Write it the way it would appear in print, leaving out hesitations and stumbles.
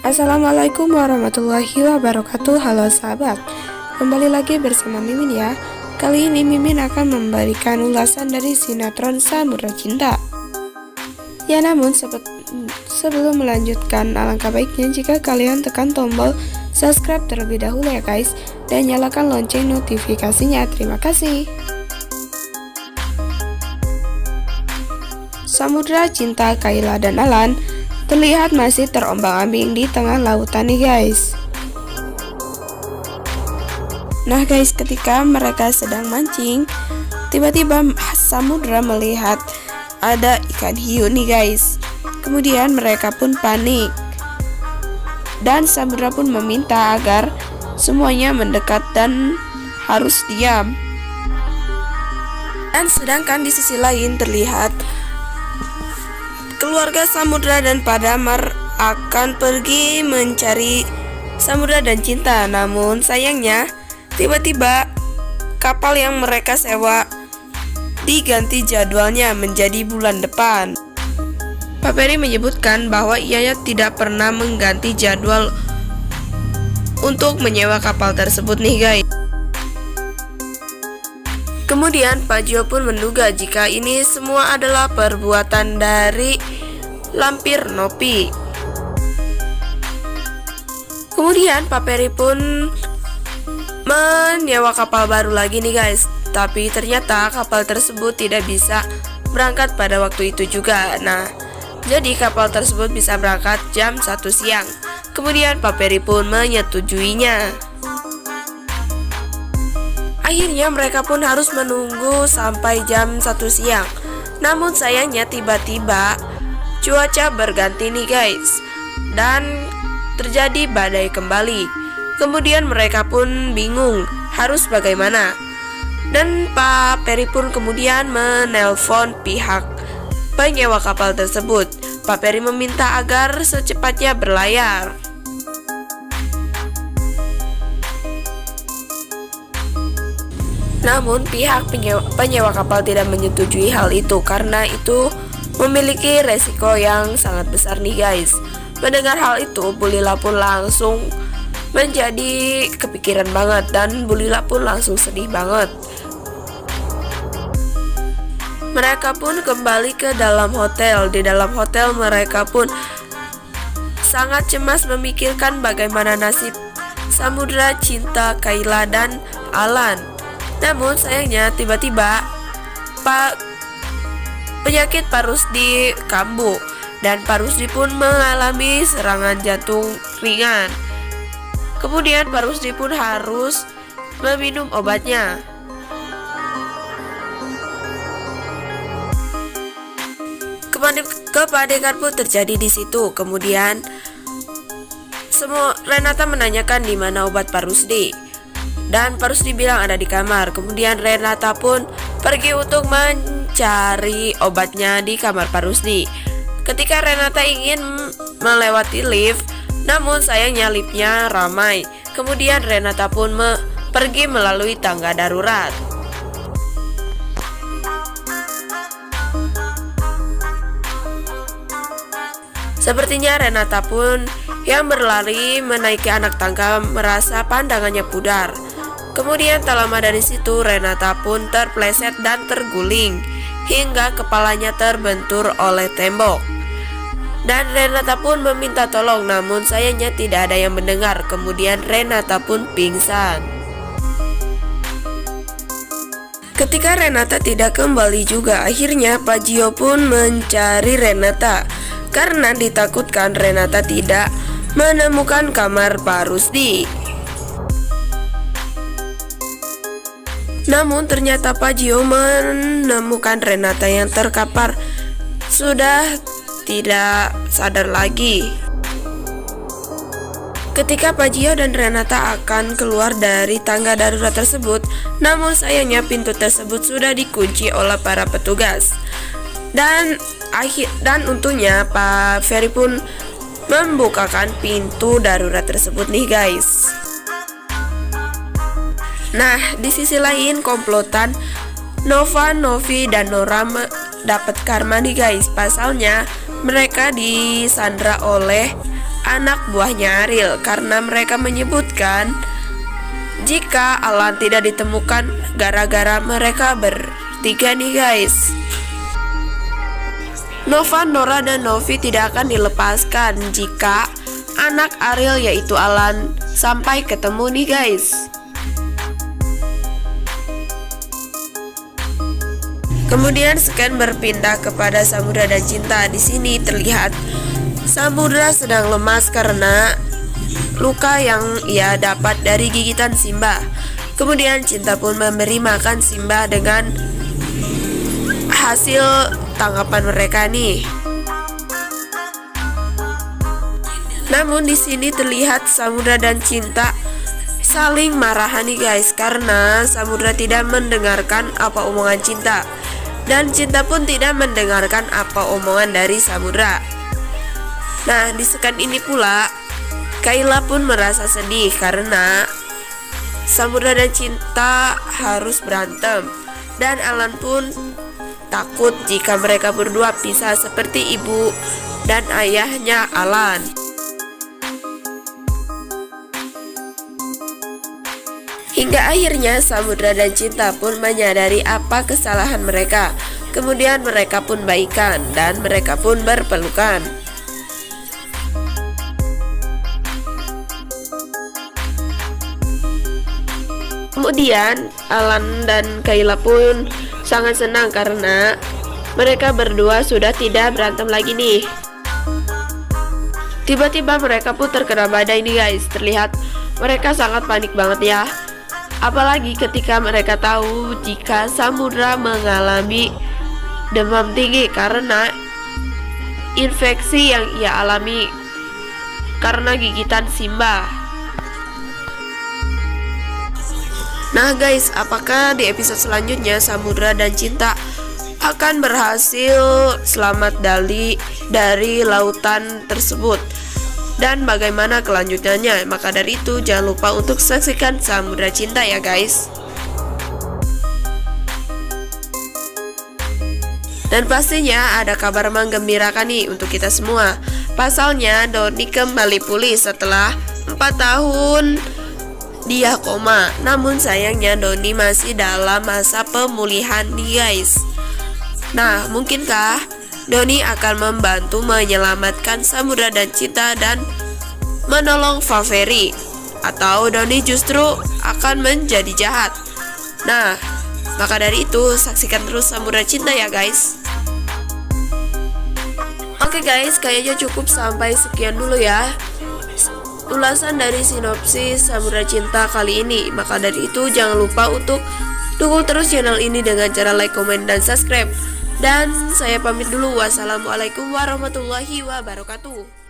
Assalamualaikum warahmatullahi wabarakatuh. Halo sahabat, kembali lagi bersama Mimin ya. Kali ini Mimin akan memberikan ulasan dari sinetron Samudra Cinta. Ya namun sebelum melanjutkan, alangkah baiknya jika kalian tekan tombol subscribe terlebih dahulu ya guys, dan nyalakan lonceng notifikasinya. Terima kasih. Samudra Cinta Kayla dan Alan terlihat masih terombang-ambing di tengah lautan nih guys. Nah guys, ketika mereka sedang mancing, tiba-tiba Samudra melihat ada ikan hiu nih guys. Kemudian mereka pun panik, dan Samudra pun meminta agar semuanya mendekat dan harus diam. Dan sedangkan di sisi lain terlihat keluarga Samudra dan Padamar akan pergi mencari Samudra dan Cinta. Namun sayangnya tiba-tiba kapal yang mereka sewa diganti jadwalnya menjadi bulan depan. Pak Peri menyebutkan bahwa ia tidak pernah mengganti jadwal untuk menyewa kapal tersebut nih guys. Kemudian Pak Gio pun menduga jika ini semua adalah perbuatan dari lampir Nopi. Kemudian Pak Peri pun menyewa kapal baru lagi nih guys. Tapi ternyata kapal tersebut tidak bisa berangkat pada waktu itu juga. Nah, jadi kapal tersebut bisa berangkat jam 1 siang. Kemudian Pak Peri pun menyetujuinya. Akhirnya mereka pun harus menunggu sampai jam 1 siang. Namun sayangnya tiba-tiba cuaca berganti nih guys, dan terjadi badai kembali. Kemudian mereka pun bingung harus bagaimana. Dan Pak Peri pun kemudian menelpon pihak penyewa kapal tersebut. Pak Peri meminta agar secepatnya berlayar. Namun pihak penyewa kapal tidak menyetujui hal itu karena itu memiliki resiko yang sangat besar nih guys. Mendengar hal itu, Bu Lila pun langsung menjadi kepikiran banget, dan Bu Lila pun langsung sedih banget. Mereka pun kembali ke dalam hotel. Di dalam hotel mereka pun sangat cemas memikirkan bagaimana nasib Samudra Cinta, Kayla dan Alan. Namun sayangnya tiba-tiba penyakit Pak Rusdi kambuh, dan Pak Rusdi pun mengalami serangan jantung ringan. Kemudian Pak Rusdi pun harus meminum obatnya. Kepanikan pun terjadi di situ. Kemudian Renata menanyakan di mana obat Pak Rusdi. Dan Pak Rusdi bilang ada di kamar. Kemudian Renata pun pergi untuk mencari obatnya di kamar Pak Rusdi. Ketika Renata ingin melewati lift, namun sayangnya liftnya ramai. Kemudian Renata pun pergi melalui tangga darurat. Sepertinya Renata pun yang berlari menaiki anak tangga merasa pandangannya pudar. Kemudian tak lama dari situ Renata pun terpleset dan terguling hingga kepalanya terbentur oleh tembok. Dan Renata pun meminta tolong, namun sayangnya tidak ada yang mendengar. Kemudian Renata pun pingsan. Ketika Renata tidak kembali juga, akhirnya Pak Gio pun mencari Renata karena ditakutkan Renata tidak menemukan kamar Pak Rusdi. Namun ternyata Pak Gio menemukan Renata yang terkapar sudah tidak sadar lagi. Ketika Pak Gio dan Renata akan keluar dari tangga darurat tersebut, namun sayangnya pintu tersebut sudah dikunci oleh para petugas. Dan untungnya Pak Ferry pun membukakan pintu darurat tersebut nih guys. Nah, di sisi lain komplotan Nova, Novi, dan Nora dapat karma nih guys. Pasalnya mereka disandra oleh anak buahnya Ariel karena mereka menyebutkan jika Alan tidak ditemukan gara-gara mereka bertiga nih guys. Nova, Nora, dan Novi tidak akan dilepaskan jika anak Ariel yaitu Alan sampai ketemu nih guys. Kemudian scan berpindah kepada Samudra dan Cinta. Di sini terlihat Samudra sedang lemas karena luka yang ia dapat dari gigitan Simba. Kemudian Cinta pun memberi makan Simba dengan hasil tangkapan mereka nih. Namun di sini terlihat Samudra dan Cinta saling marahan nih guys karena Samudra tidak mendengarkan apa omongan Cinta dan Cinta pun tidak mendengarkan apa omongan dari Samudra. Nah, di scan ini pula Kayla pun merasa sedih karena Samudra dan Cinta harus berantem dan Alan pun takut jika mereka berdua pisah seperti ibu dan ayahnya Alan. Hingga akhirnya Samudra dan Cinta pun menyadari apa kesalahan mereka. Kemudian mereka pun baikan dan mereka pun berpelukan. Kemudian Alan dan Kayla pun sangat senang karena mereka berdua sudah tidak berantem lagi nih. Tiba-tiba mereka pun terkena badai nih guys. Terlihat mereka sangat panik banget ya. Apalagi ketika mereka tahu jika Samudra mengalami demam tinggi karena infeksi yang ia alami karena gigitan Simba. Nah guys, apakah di episode selanjutnya Samudra dan Cinta akan berhasil selamat dari lautan tersebut? Dan bagaimana kelanjutannya? Maka dari itu jangan lupa untuk saksikan Samudra Cinta ya guys. Dan pastinya ada kabar menggembirakan nih untuk kita semua. Pasalnya Doni kembali pulih setelah 4 tahun dia koma. Namun sayangnya Doni masih dalam masa pemulihan nih guys. Nah, mungkinkah Doni akan membantu menyelamatkan Samudra dan Cinta dan menolong Faveri? Atau Doni justru akan menjadi jahat? Nah, maka dari itu saksikan terus Samudra Cinta ya guys. Oke guys, kayaknya cukup sampai sekian dulu ya ulasan dari sinopsis Samudra Cinta kali ini. Maka dari itu jangan lupa untuk dukung terus channel ini dengan cara like, komen, dan subscribe. Dan saya pamit dulu. Wassalamualaikum warahmatullahi wabarakatuh.